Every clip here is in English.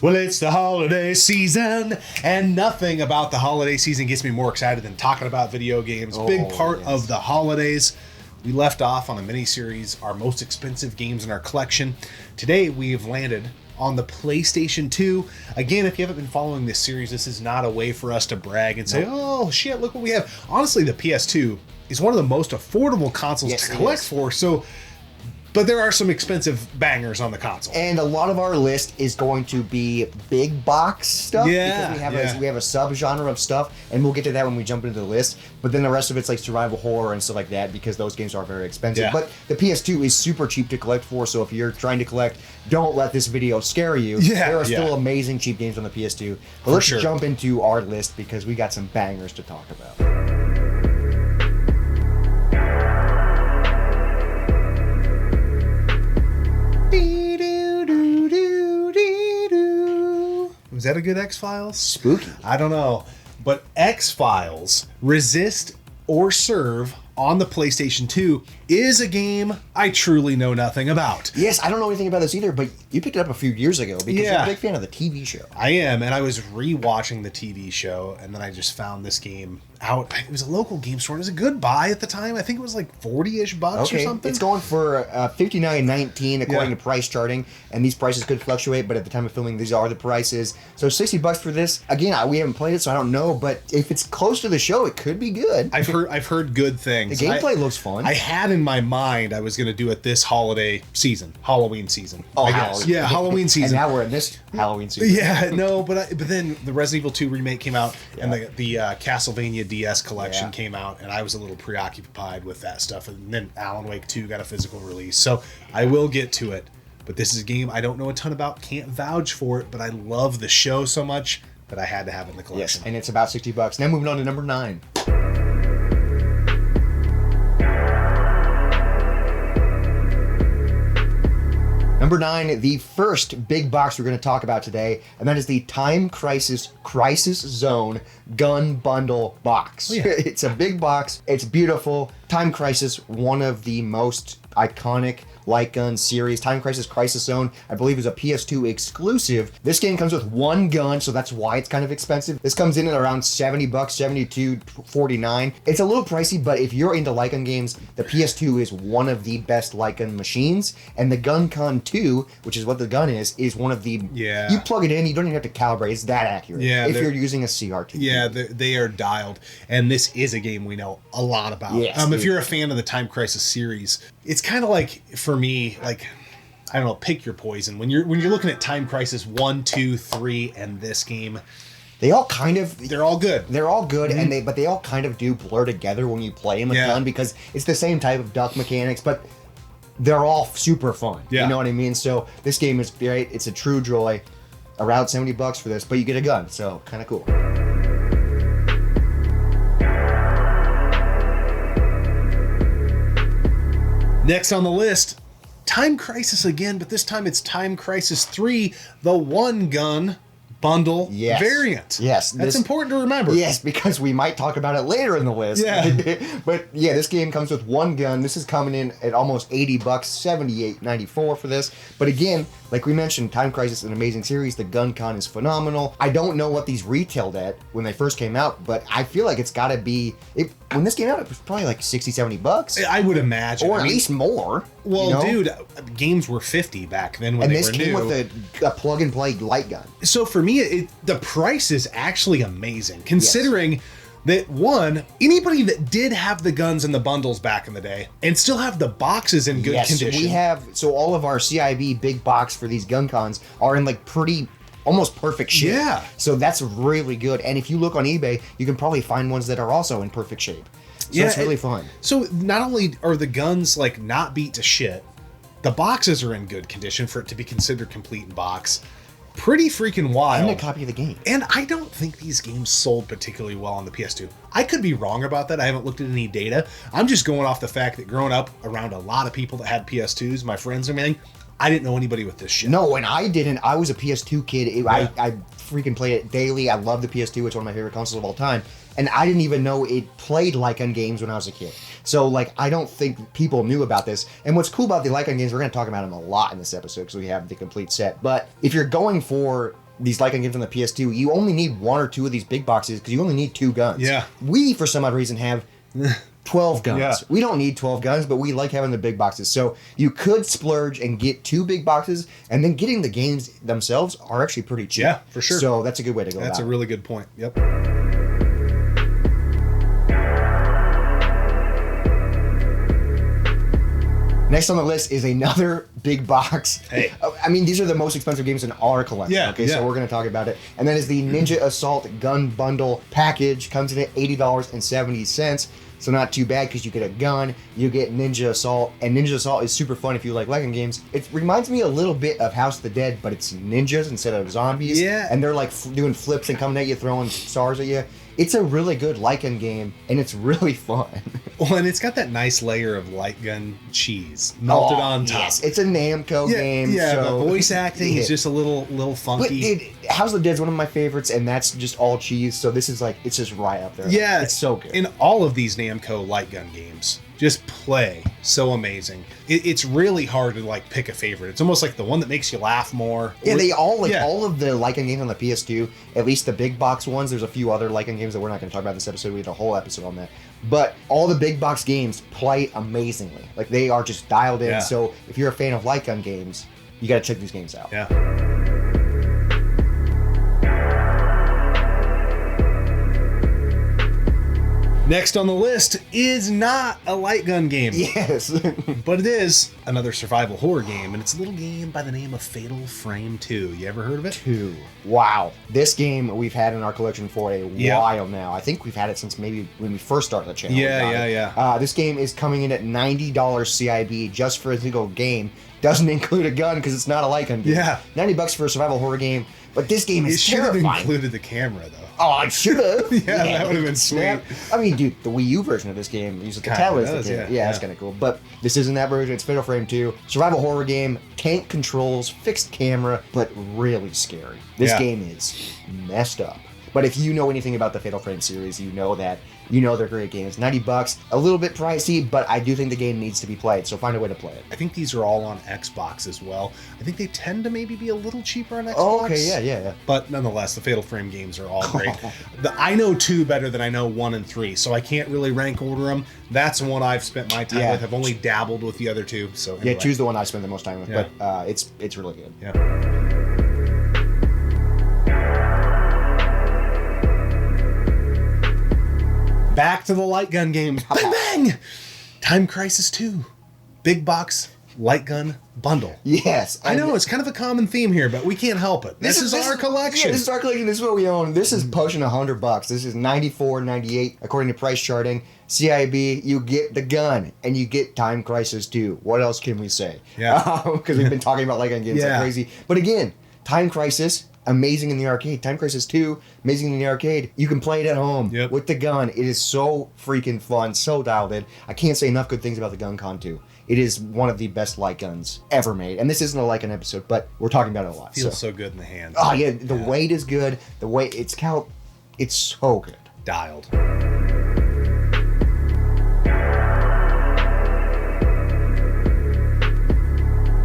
Well, it's the holiday season, and nothing about the holiday season gets me more excited than talking about video games. Big part of the holidays. We left off on a mini-series, our most expensive games in our collection. Today, we've landed on the PlayStation 2. Again, if you haven't been following this series, this is not a way for us to brag and say, oh, shit, look what we have. Honestly, the PS2 is one of the most affordable consoles to collect for, but there are some expensive bangers on the console. And a lot of our list is going to be big box stuff. Yeah. Because we have a subgenre of stuff, and we'll get to that when we jump into the list. But then the rest of it's like survival horror and stuff like that, because those games are very expensive. Yeah. But the PS2 is super cheap to collect for, so if you're trying to collect, don't let this video scare you. Yeah. There are still amazing cheap games on the PS2. But let's jump into our list, because we got some bangers to talk about. Was that a good X-Files? Spooky. I don't know. But X-Files, Resist or Serve on the PlayStation 2 is a game I truly know nothing about. Yes, I don't know anything about this either, but you picked it up a few years ago because you're a big fan of the TV show. I am, and I was re-watching the TV show, and then I just found this game out. It was a local game store. It was a good buy at the time. I think it was like 40-ish bucks or something. It's going for $59.19 according to price charting, and these prices could fluctuate, but at the time of filming, these are the prices. So $60 for this. Again, we haven't played it, so I don't know, but if it's close to the show, it could be good. I've heard good things. The gameplay looks fun. I had in my mind I was going to do it this holiday season, Halloween season. Oh, I guess. Yeah, Halloween season. And now we're in this Halloween season. Yeah, no, but then the Resident Evil 2 remake came out, and the Castlevania DS Collection came out, and I was a little preoccupied with that stuff. And then Alan Wake 2 got a physical release, so I will get to it. But this is a game I don't know a ton about, can't vouch for it, but I love the show so much that I had to have it in the collection. Yes, and it's about $60. Now moving on to number 9. Number 9, the first big box we're going to talk about today, and that is the Time Crisis Zone Gun Bundle box. Oh, yeah. It's a big box. It's beautiful. Time Crisis, one of the most iconic light gun series. Time Crisis Crisis Zone, I believe, is a PS2 exclusive. This game comes with one gun, so that's why it's kind of expensive. This comes in at around $70, $72.49. It's a little pricey, but if you're into light gun games, the PS2 is one of the best light gun machines, and the GunCon 2, which is what the gun is one of the... Yeah. You plug it in, you don't even have to calibrate. It's that accurate. Yeah, if you're using a CRT. Yeah, they are dialed, and this is a game we know a lot about. Yes, if you're a fan of the Time Crisis series, it's kind of like, for me, like, I don't know, pick your poison. When you're looking at Time Crisis 1, 2, 3, and this game, they're all good. They're all good, mm-hmm. but they all kind of do blur together when you play them a ton, because it's the same type of duck mechanics, but they're all super fun. Yeah. You know what I mean? So this game is great. It's a true joy. Around $70 for this, but you get a gun, so kind of cool. Next on the list, Time Crisis again, but this time it's Time Crisis 3, the one gun bundle variant. Yes. That's important to remember. Yes, because we might talk about it later in the list. Yeah. But yeah, this game comes with one gun. This is coming in at almost $80, $78.94 for this. But again, like we mentioned, Time Crisis is an amazing series. The GunCon is phenomenal. I don't know what these retailed at when they first came out, but I feel like it's got to be... when this came out, it was probably like $60, $70. I would imagine. Or at least more. Well, dude, games were $50 back then when they were new. And this came with a plug-and-play light gun. So for me, the price is actually amazing, considering that, one, anybody that did have the guns and the bundles back in the day and still have the boxes in good condition. We have, so all of our CIB big box for these gun cons are in like pretty, almost perfect shape. Yeah. So that's really good. And if you look on eBay, you can probably find ones that are also in perfect shape. So it's really fun. So not only are the guns like not beat to shit, the boxes are in good condition for it to be considered complete in box. Pretty freaking wild. And a copy of the game. And I don't think these games sold particularly well on the PS2. I could be wrong about that. I haven't looked at any data. I'm just going off the fact that growing up around a lot of people that had PS2s, my friends and everything, I didn't know anybody with this shit. No, and I didn't. I was a PS2 kid. I freaking played it daily. I love the PS2. It's one of my favorite consoles of all time. and I didn't even know it played light gun games when I was a kid. So, like, I don't think people knew about this. And what's cool about the light gun games, we're going to talk about them a lot in this episode because we have the complete set. But if you're going for these light gun games on the PS2, you only need 1 or 2 of these big boxes because you only need 2 guns. Yeah. We, for some odd reason, have 12 guns. Yeah. We don't need 12 guns, but we like having the big boxes. So you could splurge and get 2 big boxes, and then getting the games themselves are actually pretty cheap. Yeah, for sure. So that's a good way to go That's about a really good point. Yep. Next on the list is another big box. Hey. I mean, these are the most expensive games in our collection. Yeah, Okay, yeah. so we're going to talk about it. And that is the Ninja Assault Gun Bundle Package. Comes in at $80.70. So not too bad because you get a gun, you get Ninja Assault, and Ninja Assault is super fun if you like light gun games. It reminds me a little bit of House of the Dead, but it's ninjas instead of zombies. Yeah. And they're like doing flips and coming at you, throwing stars at you. It's a really good light gun game, and it's really fun. Well, and it's got that nice layer of light gun cheese melted on top. Yes, it's a Namco game. Yeah, so the voice acting yeah. is just a little But funky. House of the Dead's one of my favorites, and that's just all cheese. So this is like, it's just right up there. Yeah, it's so good. In all of these Namco light gun games, just play so amazing. It's really hard to like pick a favorite. It's almost like the one that makes you laugh more. Yeah, they all Yeah. all of the light gun games on the PS2, at least the big box ones. There's a few other light gun games that we're not going to talk about in this episode. We had a whole episode on that. But all the big box games play amazingly. Like they are just dialed in. Yeah. So if you're a fan of light gun games, you got to check these games out. Yeah. Next on the list is not a light gun game. Yes. But it is another survival horror game, and it's a little game by the name of Fatal Frame 2. You ever heard of it? 2. Wow. This game we've had in our collection for a Yeah. while now. I think we've had it since maybe when we first started the channel. we Yeah, got yeah, it. yeah. This game is coming in at $90 CIB just for a single game. Doesn't include a gun because it's not a light gun game. Yeah. $90 for a survival horror game. But this game It is should have terrifying. included the camera, though. Oh, I should have. Yeah, that would have been sweet. I mean, dude, the Wii U version of this game uses the Kinda tablets. does, Yeah, yeah. that's kind of cool. But this isn't that version. It's Fatal Frame 2. Survival horror game, tank controls, fixed camera, but really scary. This Yeah. game is messed up. But if you know anything about the Fatal Frame series, you know they're great games. $90, a little bit pricey, but I do think the game needs to be played. So find a way to play it. I think these are all on Xbox as well. I think they tend to maybe be a little cheaper on Xbox. Oh, okay, yeah. But nonetheless, the Fatal Frame games are all great. I know 2 better than I know 1 and 3, so I can't really rank order them. That's one I've spent my time Yeah. with. I've only dabbled with the other 2. So Yeah, anyway. choose the one I spend the most time with, Yeah. but it's really good. Yeah. Back to the light gun games. Bang bang! Time Crisis 2. Big box light gun bundle. Yes, I know it's kind of a common theme here, but we can't help it. This is our collection. Yeah, this is our collection. This is what we own. This is pushing $100. This is $94.98 according to price charting. CIB, you get the gun and you get Time Crisis 2. What else can we say? Yeah. Because we've been talking about light gun games like Yeah. crazy. But again, Time Crisis, amazing in the arcade. Time Crisis 2, amazing in the arcade. You can play it at home Yep. with the gun. It is so freaking fun, so dialed in. I can't say enough good things about the Gun Con 2. It is one of the best light guns ever made. And this isn't a light gun episode, but we're talking about it a lot. Feels so good in the hand. Oh yeah, the weight is good. The weight, it's so good. Dialed.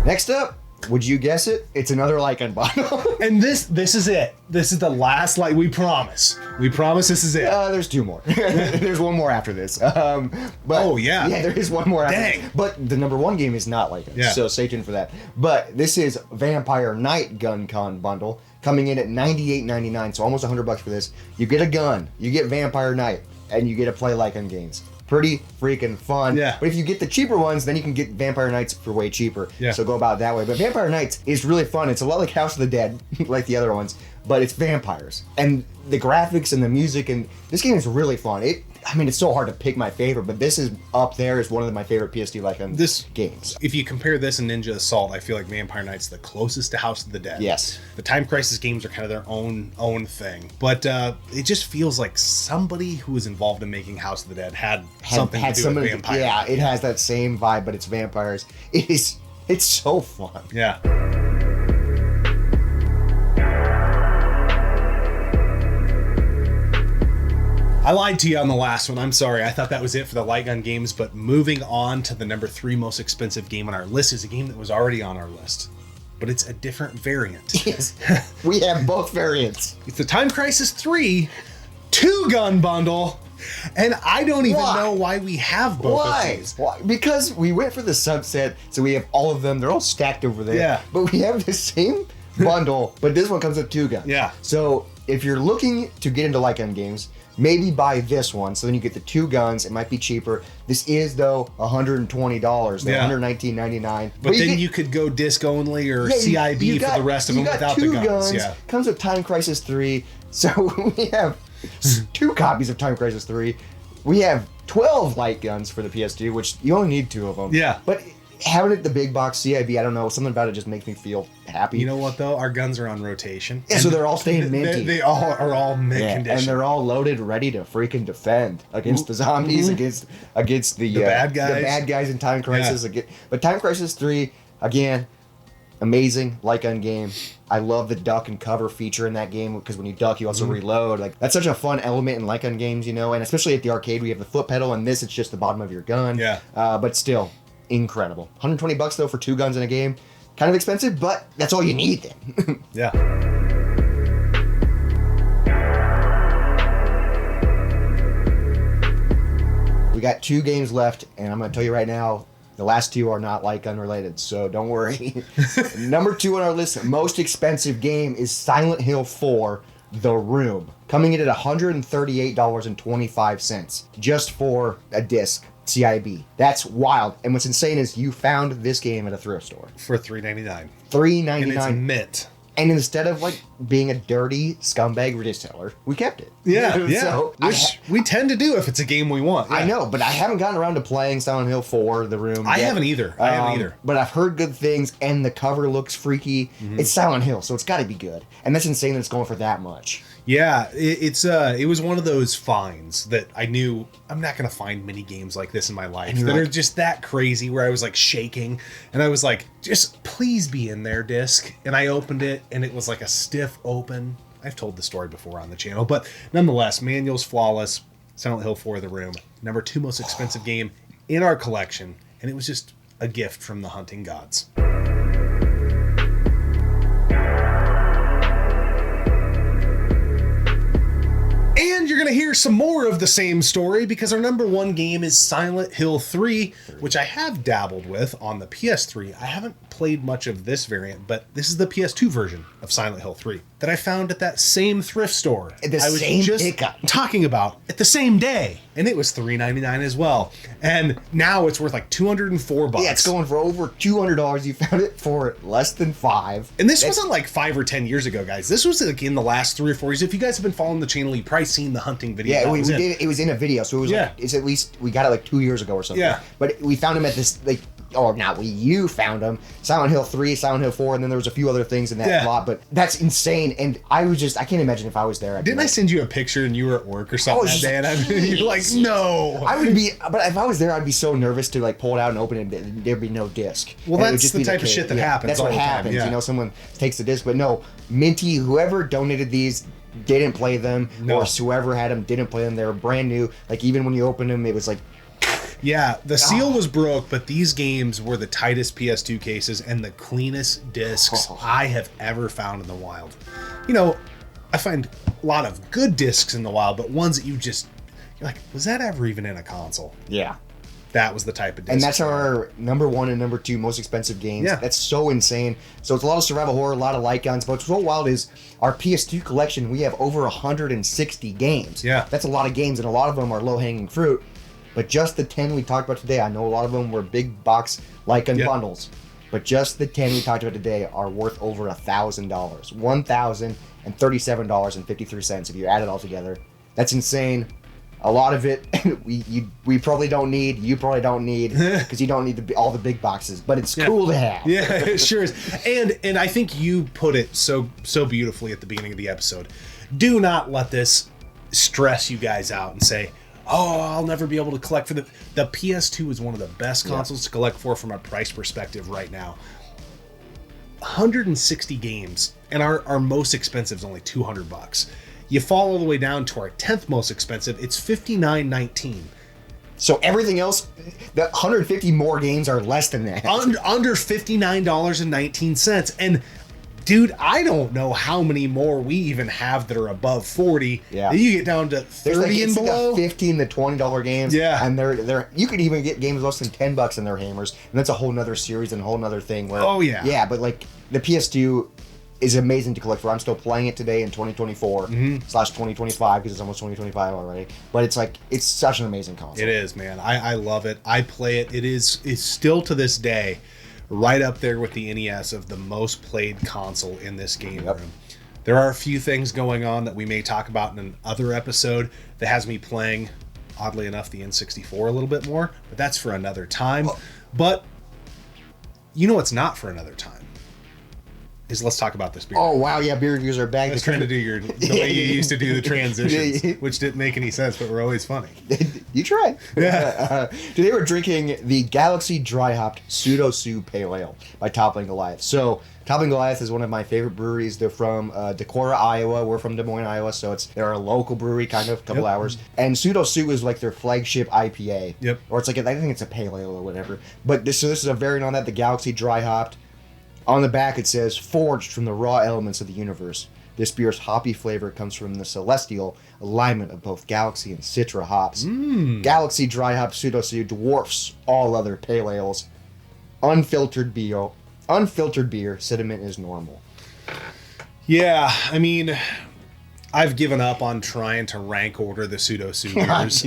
Next up, would you guess it? It's another light gun bundle. And this is it. This is the last light. We promise. We promise this is it. There's 2 more. There's 1 more after this. But Oh, yeah. Yeah, there is 1 more after Dang. this. But the number 1 game is not light guns. Yeah. So stay tuned for that. But this is Vampire Knight Gun Con bundle coming in at $98.99. So almost $100 for this. You get a gun, you get Vampire Knight, and you get to play light gun games. Pretty freaking fun. Yeah. But if you get the cheaper ones, then you can get Vampire Knights for way cheaper. Yeah. So go about it that way. But Vampire Knights is really fun. It's a lot like House of the Dead, like the other ones, but it's vampires. And the graphics and the music, and this game is really fun. It's so hard to pick my favorite, but this is up there as one of my favorite PS2 light gun games. If you compare this and Ninja Assault, I feel like Vampire Knight's the closest to House of the Dead. Yes. The Time Crisis games are kind of their own thing, but it just feels like somebody who was involved in making House of the Dead had something to do with vampires. Yeah, it has that same vibe, but it's vampires. It's so fun. Yeah. I lied to you on the last one. I'm sorry. I thought that was it for the light gun games, but moving on to the number 3 most expensive game on our list is a game that was already on our list, but it's a different variant. Yes, we have both variants. It's the Time Crisis 3 2-gun bundle, and I don't even know why we have both of these. Why? Because we went for the subset, so we have all of them. They're all stacked over there. Yeah. But we have the same bundle, but this one comes with 2 guns. Yeah. So if you're looking to get into light gun games, maybe buy this one, so then you get the 2 guns. It might be cheaper. This is, though, $120, $119.99. But then you could go disc only or CIB for the rest of them without the guns. Yeah. Comes with Time Crisis 3. So we have 2 copies of Time Crisis 3. We have 12 light guns for the PS2, which you only need 2 of them. Yeah. But having it the big box CIB, I don't know, something about it just makes me feel happy. You know what, though? Our guns are on rotation. Yeah, so they're all staying minty. They all are all mint condition. And they're all loaded, ready to freaking defend against the zombies, against the bad guys. The bad guys in Time Crisis. Yeah. But Time Crisis 3, again, amazing light gun game. I love the duck and cover feature in that game, because when you duck, you also reload. Like, that's such a fun element in light gun games, you know, and especially at the arcade, we have the foot pedal, and this, it's just the bottom of your gun. Yeah. But still, incredible. $120 though for 2 guns in a game. Kind of expensive, but that's all you need then. Yeah. We got 2 games left, and I'm going to tell you right now, the last 2 are not light gun related, so don't worry. Number 2 on our list, most expensive game, is Silent Hill 4, The Room. Coming in at $138.25 just for a disc. CIB. That's wild. And what's insane is you found this game at a thrift store. For $3.99. $3.99. And it's mint. And instead of like being a dirty scumbag reseller, we kept it. Yeah, yeah. So which we tend to do if it's a game we want. Yeah. I know, but I haven't gotten around to playing Silent Hill 4, The Room. I haven't either. But I've heard good things, and the cover looks freaky. It's Silent Hill, so it's got to be good. And that's insane that it's going for that much. Yeah, it was one of those finds that I knew I'm not going to find many games like this in my life that are just that crazy, where I was like shaking and I was like, just please be in there, disc. And I opened it and it was like a stiff open. I've told the story before on the channel, but nonetheless, manual's flawless. Silent Hill 4, The Room, number 2 most expensive game in our collection, and it was just a gift from the hunting gods. And you're going to hear some more of the same story, because our number 1 game is Silent Hill 3, which I have dabbled with on the PS3. I haven't played much of this variant, but this is the PS2 version of Silent Hill 3 that I found at that same thrift store I was just talking about at the same day. And it was $3.99 as well. And now it's worth like $204. Yeah, it's going for over $200. You found it for less than $5. And this wasn't like 5 or 10 years ago, guys. This was like in the last 3 or 4 years. If you guys have been following the channel, you've probably seen the hunting video. Yeah, we did. It was in a video, so it was like, it's at least, we got it like 2 years ago or something. Yeah. But we found him at this, like, or not we, you found them. Silent Hill 3, Silent Hill 4, and then there was a few other things in that lot, but that's insane. And I can't imagine if I was there. Didn't I send you a picture and you were at work or something that day, and you're like, no. I would be, but if I was there, I'd be so nervous to like pull it out and open it, and there'd be no disc. Well, that's the type of shit that happens. That's what happens. You know, someone takes the disc, but no, Minty, whoever donated these, didn't play them, or whoever had them didn't play them. They were brand new. Like, even when you opened them, it was like, yeah, the seal was broke, but these games were the tightest PS2 cases and the cleanest discs I have ever found in the wild. You know, I find a lot of good discs in the wild, but ones that you're like, was that ever even in a console? Yeah. That was the type of disc. And that's our number 1 and number 2 most expensive games. Yeah. That's so insane. So it's a lot of survival horror, a lot of light guns, but what's so wild is our PS2 collection, we have over 160 games. Yeah. That's a lot of games, and a lot of them are low-hanging fruit. But just the 10 we talked about today, I know a lot of them were big box light gun bundles, but just the 10 we talked about today are worth over $1,000. $1,037.53 if you add it all together. That's insane. A lot of it we probably don't need. You probably don't need, because you don't need all the big boxes. But it's cool to have. Yeah, it sure is. And I think you put it so beautifully at the beginning of the episode. Do not let this stress you guys out and say, oh, I'll never be able to collect for the PS2 is one of the best consoles to collect for from a price perspective right now. 160 games, and our most expensive is only $200. You fall all the way down to our 10th most expensive. It's $59.19. So everything else, the 150 more games are less than that. Under $59.19. And dude, I don't know how many more we even have that are above 40. Yeah. You get down to 30 and below. Like $15 to $20 games. Yeah. And they're you could even get games less than $10 in their hammers. And that's a whole nother series and a whole nother thing where Oh yeah. Yeah, but like the PS2 is amazing to collect for. I'm still playing it today in 2024 slash 2025 because it's almost 2025 already. But it's like, it's such an amazing console. It is, man. I love it. I play it. It's still to this day right up there with the NES of the most played console in this game room. There are a few things going on that we may talk about in another episode that has me playing, oddly enough, the N64 a little bit more, but that's for another time. But you know what's not for another time? Is let's talk about this beer. Oh wow, yeah, beer reviews are back. I was trying to do the way you used to do the transitions, which didn't make any sense, but were always funny. You tried. Yeah. Today we're drinking the Galaxy Dry Hopped Pseudo Sue Pale Ale by Toppling Goliath. So Toppling Goliath is one of my favorite breweries. They're from Decorah, Iowa. We're from Des Moines, Iowa, so they're a local brewery, kind of, couple hours. And Pseudo Sue is like their flagship IPA. Yep. Or it's like, I think it's a pale ale or whatever. But this is a variant on that, the Galaxy Dry Hopped. On the back it says, forged from the raw elements of the universe. This beer's hoppy flavor comes from the celestial alignment of both Galaxy and Citra hops. Galaxy Dry Hop Pseudo Sue dwarfs all other pale ales. Unfiltered beer, sentiment is normal. Yeah, I mean, I've given up on trying to rank order the Pseudo Sue beers.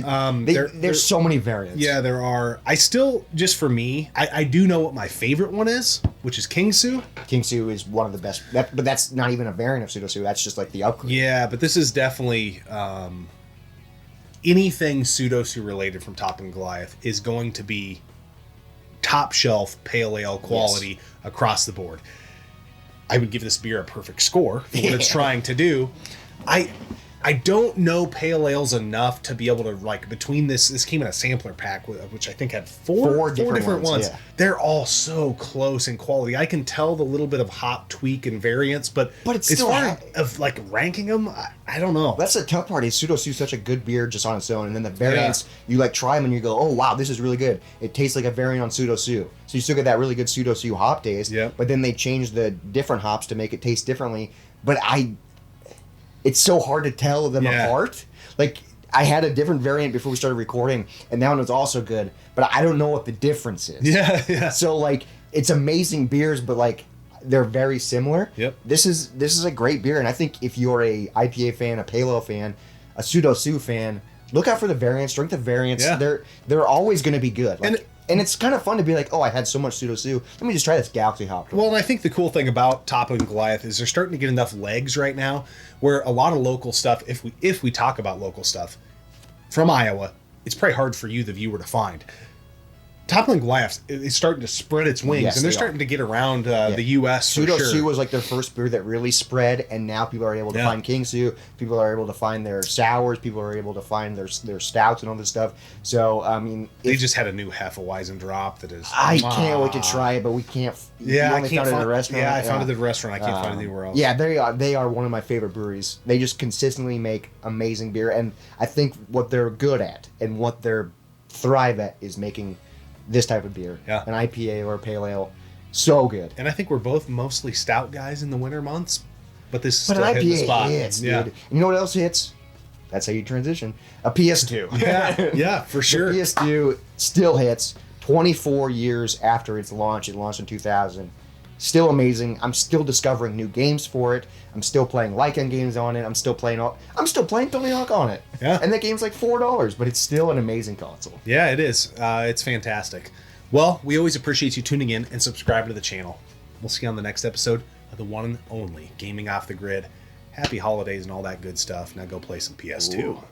There's so many variants. Yeah, there are. I still, just for me, I do know what my favorite one is, which is King Sue. King Sue is one of the best, but that's not even a variant of Pseudo Sue. That's just like the upgrade. Yeah, but this is definitely anything Pseudo Sue related from Toppling Goliath is going to be top shelf pale ale quality across the board. I would give this beer a perfect score for what it's trying to do. I don't know pale ales enough to be able to, like, between this came in a sampler pack, which I think had four different ones. Yeah. They're all so close in quality. I can tell the little bit of hop tweak and variance, but it's as still far as like ranking them, I don't know. That's the tough part. Is Pseudo Sue such a good beer just on its own, and then the variants, you like try them and you go, oh wow, this is really good. It tastes like a variant on Pseudo Sue. So you still get that really good Pseudo Sue hop taste. Yeah. But then they change the different hops to make it taste differently. But it's so hard to tell them apart. Like, I had a different variant before we started recording, and that one was also good, but I don't know what the difference is. Yeah. So, like, it's amazing beers, but, like, they're very similar. Yep. This is a great beer, and I think if you're a IPA fan, a Pale Ale fan, a Pseudo Sue fan, look out for the variants, drink the variants. Yeah. They're always going to be good. Like, and it's kind of fun to be like, oh, I had so much Pseudo Sue. Let me just try this Galaxy Hop. Well, and I think the cool thing about Toppling Goliath is they're starting to get enough legs right now where a lot of local stuff, if we talk about local stuff from Iowa, it's probably hard for you, the viewer, to find. Toppling Goliath is starting to spread its wings, and they're starting to get around the U.S. for Pseudo sure. Sue was like their first beer that really spread, and now people are able to find King Sue. People are able to find their sours. People are able to find their stouts and all this stuff. So, I mean... They just had a new Hefeweizen drop that is... I can't wait to try it, but we can't... Yeah, I can't find it at the restaurant. Yeah, I found it at the restaurant. I can't find it anywhere else. Yeah, they are one of my favorite breweries. They just consistently make amazing beer, and I think what they're good at and what they're thrive at is making this type of beer, an IPA or a pale ale, so good. And I think we're both mostly stout guys in the winter months, but this is still an hitting IPA the spot. Hits, dude. And you know what else hits? That's how you transition. A PS2. Yeah, for sure. The PS2 still hits 24 years after its launch. It launched in 2000. Still amazing. I'm still discovering new games for it. I'm still playing Lycan games on it. I'm still playing Tony Hawk on it. Yeah. And that game's like $4, but it's still an amazing console. Yeah, it is. It's fantastic. Well, we always appreciate you tuning in and subscribing to the channel. We'll see you on the next episode of the one and only Gaming Off the Grid. Happy holidays and all that good stuff. Now go play some PS2. Ooh.